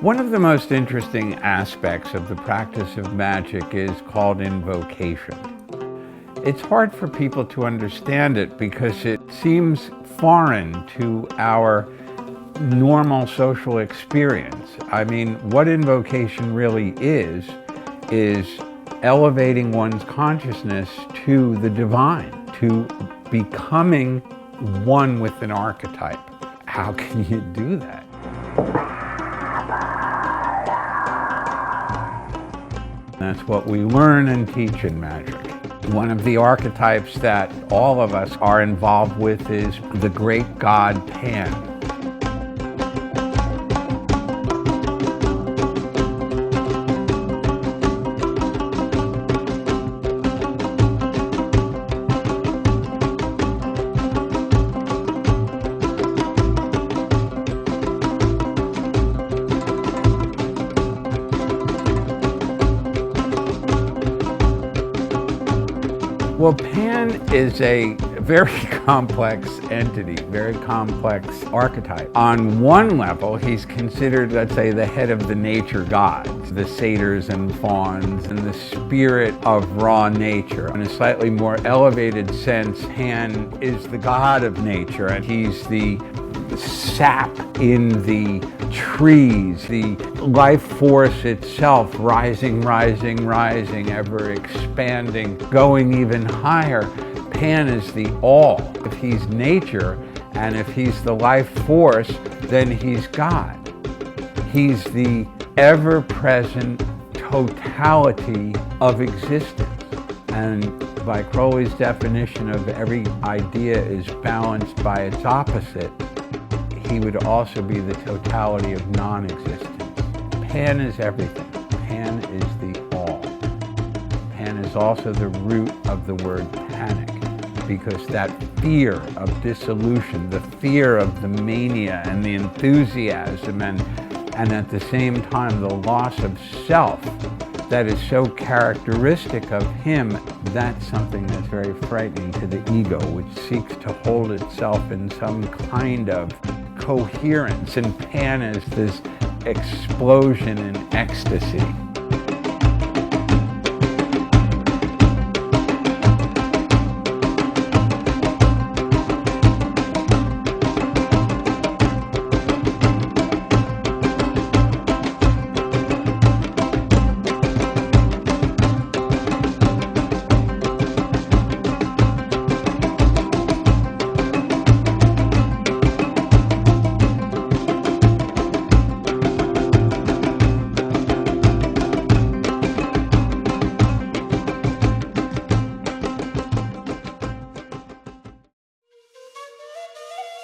One of the most interesting aspects of the practice of magic is called invocation. It's hard for people to understand it because it seems foreign to our normal social experience. I mean, what invocation really is elevating one's consciousness to the divine, to becoming one with an archetype. How can you do that? That's what we learn and teach in magic. One of the archetypes that all of us are involved with is the great god Pan. Well, Pan is a very complex entity, very complex archetype. On one level, he's considered, let's say, the head of the nature gods, the satyrs and fauns, and the spirit of raw nature. In a slightly more elevated sense, Pan is the god of nature, and he's the sap in the trees, the life force itself rising, ever expanding, going even higher. Pan is the all. If he's nature and if he's the life force, then he's God. He's the ever-present totality of existence. And by Crowley's definition of every idea is balanced by its opposite, he would also be the totality of non-existence. Pan is everything. Pan is the all. Pan is also the root of the word panic, because that fear of dissolution, the fear of the mania and the enthusiasm, and at the same time the loss of self that is so characteristic of him, that's something that's very frightening to the ego, which seeks to hold itself in some kind of coherence, and Pan is this explosion in ecstasy.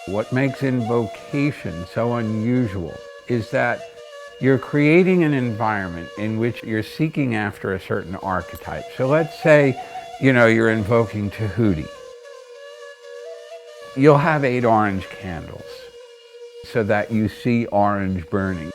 What makes invocation so unusual is that you're creating an environment in which you're seeking after a certain archetype. So let's say, you're invoking Tahuti. You'll have 8 orange candles so that you see orange burning.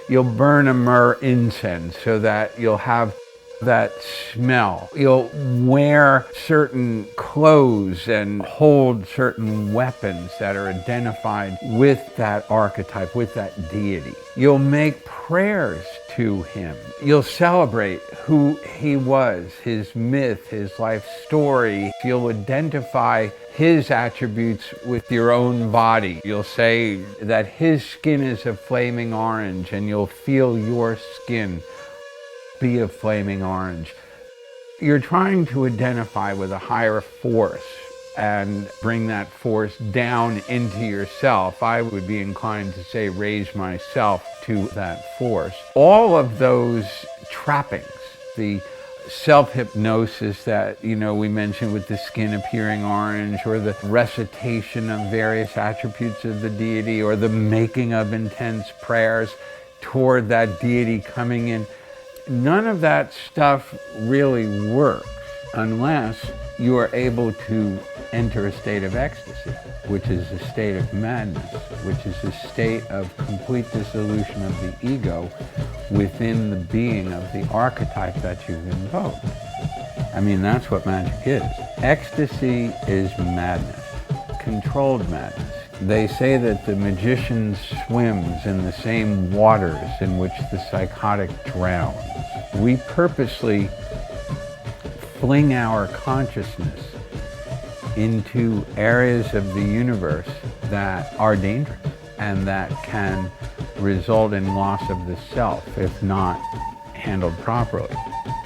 You'll burn a myrrh incense so that you'll have that smell. You'll wear certain clothes and hold certain weapons that are identified with that archetype, with that deity. You'll make prayers to him. You'll celebrate who he was, his myth, his life story. You'll identify his attributes with your own body. You'll say that his skin is a flaming orange, and you'll feel your skin be a flaming orange. You're trying to identify with a higher force and bring that force down into yourself. I would be inclined to say raise myself to that force. All of those trappings, the self-hypnosis that we mentioned with the skin appearing orange, or the recitation of various attributes of the deity, or the making of intense prayers toward that deity coming in, none of that stuff really works unless you are able to enter a state of ecstasy, which is a state of madness, which is a state of complete dissolution of the ego within the being of the archetype that you've invoked. I mean, that's what magic is. Ecstasy is madness, controlled madness. They say that the magician swims in the same waters in which the psychotic drowns. We purposely fling our consciousness into areas of the universe that are dangerous and that can result in loss of the self if not handled properly.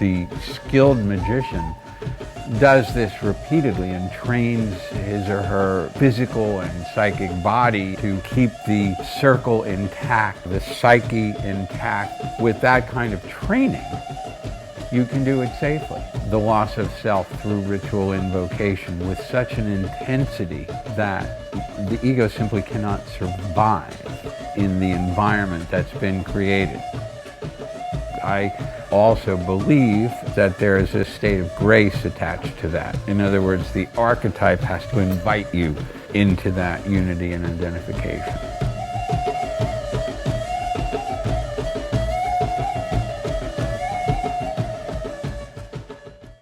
The skilled magician does this repeatedly and trains his or her physical and psychic body to keep the circle intact, the psyche intact. With that kind of training, you can do it safely. The loss of self through ritual invocation with such an intensity that the ego simply cannot survive in the environment that's been created. I also believe that there is a state of grace attached to that. In other words, the archetype has to invite you into that unity and identification.